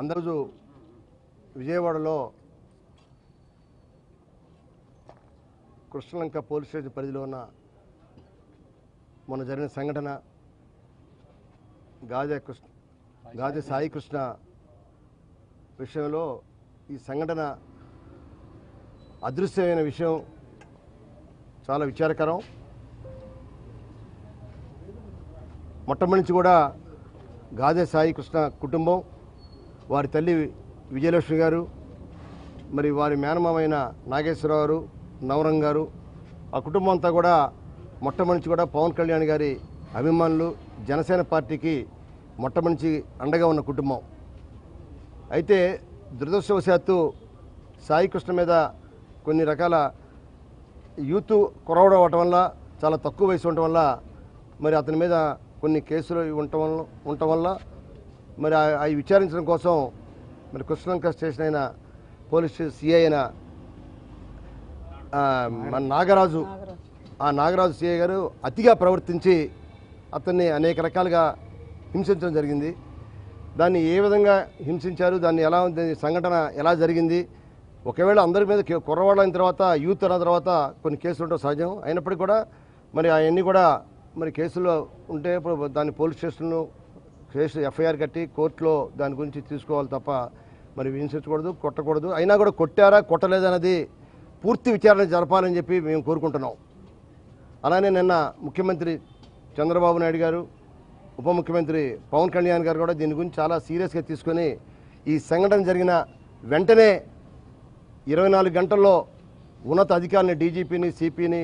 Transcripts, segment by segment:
అందరూ విజయవాడలో Krishnalanka police station పరిధిలో ఉన్న మొన్న జరిగిన సంఘటన గాజే సాయి కృష్ణ విషయంలో ఈ సంఘటన అదృశ్యమైన విషయం చాలా విచారకరం. మొట్టమొదటి నుంచి కూడా గాజే సాయి కృష్ణ కుటుంబం, వారి తల్లి విజయలక్ష్మి గారు, మరి వారి మేనమామైన నాగేశ్వరరావు గారు, నవరంగ్ గారు, ఆ కుటుంబం అంతా కూడా మొట్టమొదటి నుంచి కూడా పవన్ కళ్యాణ్ గారి అభిమానులు, జనసేన పార్టీకి మొట్టమొదటి నుంచి అండగా ఉన్న కుటుంబం. అయితే దురదృష్టవశాత్తు సాయి కృష్ణ మీద కొన్ని రకాల యూత్ కొరవడం అవటం వల్ల, చాలా తక్కువ వయసు ఉండటం వల్ల, మరి అతని మీద కొన్ని కేసులు ఉండటం వల్ల మరి అవి విచారించడం కోసం మరి కృష్ణలంక స్టేషన్ అయిన పోలీస్ సిఐ అయిన మన నాగరాజు సిఐ గారు అతిగా ప్రవర్తించి అతన్ని అనేక రకాలుగా హింసించడం జరిగింది. దాన్ని ఏ విధంగా హింసించారు, దాన్ని ఎలా సంఘటన ఎలా జరిగింది, ఒకవేళ అందరి మీద కుర్రవాళ్ళైన తర్వాత యూత్ అన్న తర్వాత కొన్ని కేసులు ఉండడం సహజం. అయినప్పటికీ కూడా మరి అవన్నీ కూడా మరి కేసులో ఉంటే ఇప్పుడు దాన్ని పోలీస్ స్టేషన్లో కేసు ఎఫ్ఐఆర్ కట్టి కోర్టులో దాని గురించి తీసుకోవాలి తప్ప మరి హింసించకూడదు, కొట్టకూడదు. అయినా కూడా కొట్టారా కొట్టలేదన్నది పూర్తి విచారణ జరపాలని చెప్పి మేము కోరుకుంటున్నాం. అలానే నిన్న ముఖ్యమంత్రి చంద్రబాబు నాయుడు గారు, ఉప ముఖ్యమంత్రి పవన్ కళ్యాణ్ గారు కూడా దీని గురించి చాలా సీరియస్గా తీసుకొని ఈ సంఘటన జరిగిన వెంటనే 24 గంటల్లో ఉన్నత అధికారులని, డీజీపీని, సిపిని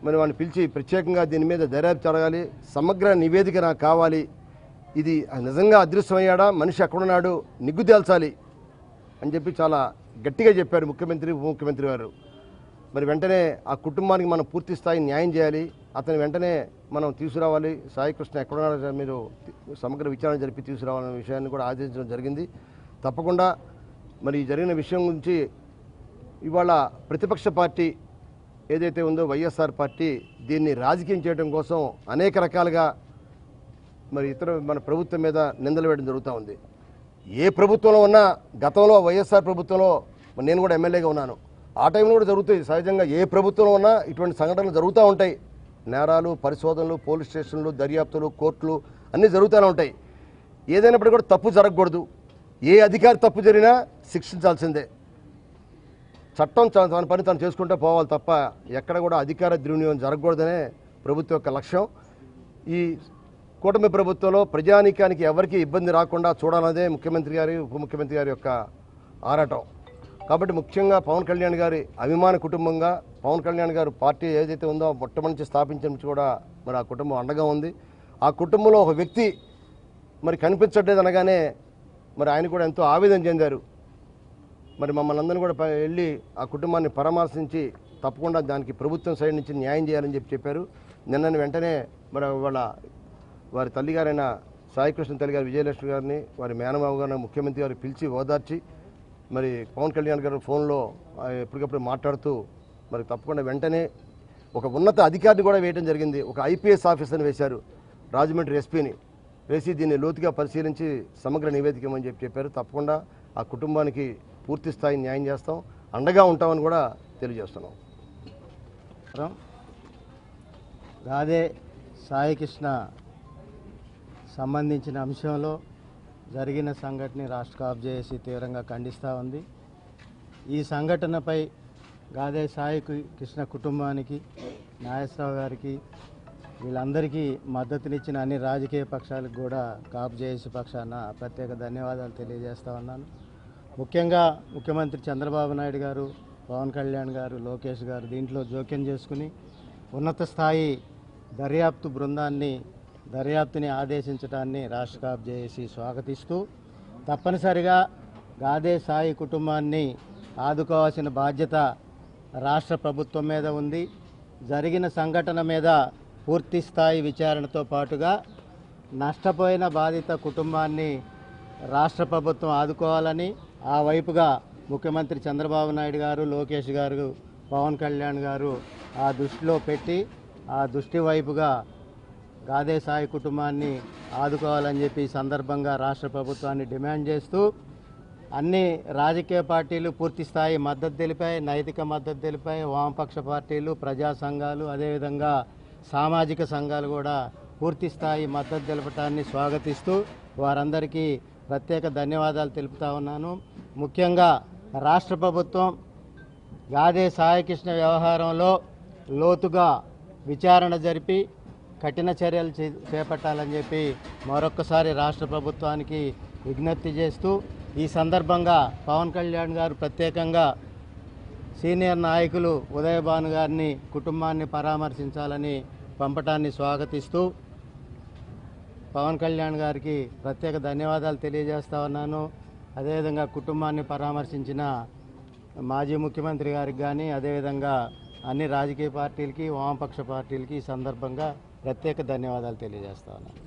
మరి వాడిని పిలిచి ప్రత్యేకంగా దీని మీద దర్యాప్తు జరగాలి, సమగ్ర నివేదిక నాకు కావాలి, ఇది నిజంగా అదృశ్యమయ్యాడా, మనిషి ఎక్కడున్నాడు నిగ్గు తేల్చాలి అని చెప్పి చాలా గట్టిగా చెప్పారు ముఖ్యమంత్రి, ఉప ముఖ్యమంత్రి గారు. మరి వెంటనే ఆ కుటుంబానికి మనం పూర్తి స్థాయి న్యాయం చేయాలి, అతని వెంటనే మనం తీసుకురావాలి, సాయి కృష్ణ ఎక్కడున్నాడో మీరు సమగ్ర విచారణ జరిపి తీసుకురావాలనే విషయాన్ని కూడా ఆదేశించడం జరిగింది. తప్పకుండా మరి జరిగిన విషయం గురించి ఇవాళ ప్రతిపక్ష పార్టీ ఏదైతే ఉందో వైఎస్ఆర్ పార్టీ దీన్ని రాజకీయం చేయడం కోసం అనేక రకాలుగా మరి మన ప్రభుత్వం మీద నిందలు వేయడం జరుగుతూ ఉంది. ఏ ప్రభుత్వంలో ఉన్నా, గతంలో వైఎస్ఆర్ ప్రభుత్వంలో నేను కూడా ఎమ్మెల్యేగా ఉన్నాను, ఆ టైంలో కూడా జరుగుతాయి సహజంగా. ఏ ప్రభుత్వంలో ఉన్నా ఇటువంటి సంఘటనలు జరుగుతూ ఉంటాయి. నేరాలు, పరిశోధనలు, పోలీస్ స్టేషన్లు, దర్యాప్తులు, కోర్టులు అన్నీ జరుగుతూనే ఉంటాయి. ఏదైనప్పటికీ కూడా తప్పు జరగకూడదు. ఏ అధికారి తప్పు జరిగినా శిక్షించాల్సిందే. చట్టం తన పని తను చేసుకుంటూ పోవాలి తప్ప ఎక్కడ కూడా అధికార దుర్వినియోగం జరగకూడదనే ప్రభుత్వం యొక్క లక్ష్యం. ఈ కూటమి ప్రభుత్వంలో ప్రజానీకానికి ఎవరికి ఇబ్బంది రాకుండా చూడాలనేదే ముఖ్యమంత్రి గారి, ఉప ముఖ్యమంత్రి గారి యొక్క ఆరాటం. కాబట్టి ముఖ్యంగా పవన్ కళ్యాణ్ గారి అభిమాన కుటుంబంగా పవన్ కళ్యాణ్ గారు పార్టీ ఏదైతే ఉందో మొట్టమొదటి స్థాపించడం కూడా మరి ఆ కుటుంబం అండగా ఉంది. ఆ కుటుంబంలో ఒక వ్యక్తి మరి కనిపించట్లేదు అనగానే మరి ఆయన కూడా ఎంతో ఆవేదన చెందారు. మరి మమ్మల్ని అందరినీ కూడా వెళ్ళి ఆ కుటుంబాన్ని పరామర్శించి తప్పకుండా దానికి ప్రభుత్వం సైడ్ నుంచి న్యాయం చేయాలని చెప్పారు. నిన్న వెంటనే మరి వారి తల్లిగారైన సాయికృష్ణ తల్లి గారు విజయలక్ష్మి గారిని, వారి మేనమావ గారిని ముఖ్యమంత్రి గారు పిలిచి ఓదార్చి మరి పవన్ కళ్యాణ్ గారు ఫోన్లో ఎప్పటికప్పుడు మాట్లాడుతూ మరి తప్పకుండా వెంటనే ఒక ఉన్నత అధికారిని కూడా వేయడం జరిగింది. ఒక ఐపీఎస్ ఆఫీసర్ని వేశారు, రాజమండ్రి ఎస్పీని వేసి దీన్ని లోతుగా పరిశీలించి సమగ్ర నివేదిక ఇవ్వమని చెప్పారు. తప్పకుండా ఆ కుటుంబానికి పూర్తి స్థాయి న్యాయం చేస్తాం, అండగా ఉంటామని కూడా తెలియజేస్తున్నాం. గాదే సాయి కృష్ణ సంబంధించిన అంశంలో జరిగిన సంఘటన రాష్ట్ర కాపు చేసి తీవ్రంగా ఖండిస్తూ ఉంది. ఈ సంఘటనపై గాదే సాయి కృష్ణ కుటుంబానికి, నాగేశ్వరరావు గారికి, వీళ్ళందరికీ మద్దతునిచ్చిన అన్ని రాజకీయ పక్షాలకు కూడా కాపు చేసి పక్షాన ప్రత్యేక ధన్యవాదాలు తెలియజేస్తూ ఉన్నాను. ముఖ్యంగా ముఖ్యమంత్రి చంద్రబాబు నాయుడు గారు, పవన్ కళ్యాణ్ గారు, లోకేష్ గారు దీంట్లో జోక్యం చేసుకుని ఉన్నత స్థాయి దర్యాప్తుని ఆదేశించడాన్ని రాష్ట్ర కాపు చేసి స్వాగతిస్తూ తప్పనిసరిగా గాదే సాయి కుటుంబాన్ని ఆదుకోవాల్సిన బాధ్యత రాష్ట్ర ప్రభుత్వం మీద ఉంది. జరిగిన సంఘటన మీద పూర్తి స్థాయి విచారణతో పాటుగా నష్టపోయిన బాధిత కుటుంబాన్ని రాష్ట్ర ప్రభుత్వం ఆదుకోవాలని ఆ వైపుగా ముఖ్యమంత్రి చంద్రబాబు నాయుడు గారు, లోకేష్ గారు, పవన్ కళ్యాణ్ గారు ఆ దృష్టిలో పెట్టి ఆ దృష్టి వైపుగా గాదే సాయి కుటుంబాన్ని ఆదుకోవాలని చెప్పి ఈ సందర్భంగా రాష్ట్ర ప్రభుత్వాన్ని డిమాండ్ చేస్తూ అన్ని రాజకీయ పార్టీలు పూర్తి స్థాయి మద్దతు తెలిపాయి, నైతిక మద్దతు తెలిపాయి. వామపక్ష పార్టీలు, ప్రజా సంఘాలు, అదేవిధంగా సామాజిక సంఘాలు కూడా పూర్తి స్థాయి మద్దతు తెలపటాన్ని స్వాగతిస్తూ వారందరికీ ప్రత్యేక ధన్యవాదాలు తెలుపుతా ఉన్నాను. ముఖ్యంగా రాష్ట్ర ప్రభుత్వం గాదే సాయికృష్ణ వ్యవహారంలో లోతుగా విచారణ జరిపి కఠిన చర్యలు చేపట్టాలని చెప్పి మరొక్కసారి రాష్ట్ర ప్రభుత్వానికి విజ్ఞప్తి చేస్తూ ఈ సందర్భంగా పవన్ కళ్యాణ్ గారు ప్రత్యేకంగా సీనియర్ నాయకులు ఉదయభాను గారిని కుటుంబాన్ని పరామర్శించాలని పంపటాన్ని స్వాగతిస్తూ పవన్ కళ్యాణ్ గారికి ప్రత్యేక ధన్యవాదాలు తెలియజేస్తా ఉన్నాను. అదేవిధంగా కుటుంబాన్ని పరామర్శించిన మాజీ ముఖ్యమంత్రి గారికి కానీ అదేవిధంగా అన్ని రాజకీయ పార్టీలకి, వామపక్ష పార్టీలకి ఈ సందర్భంగా ప్రత్యేక ధన్యవాదాలు తెలియజేస్తా ఉన్నాను.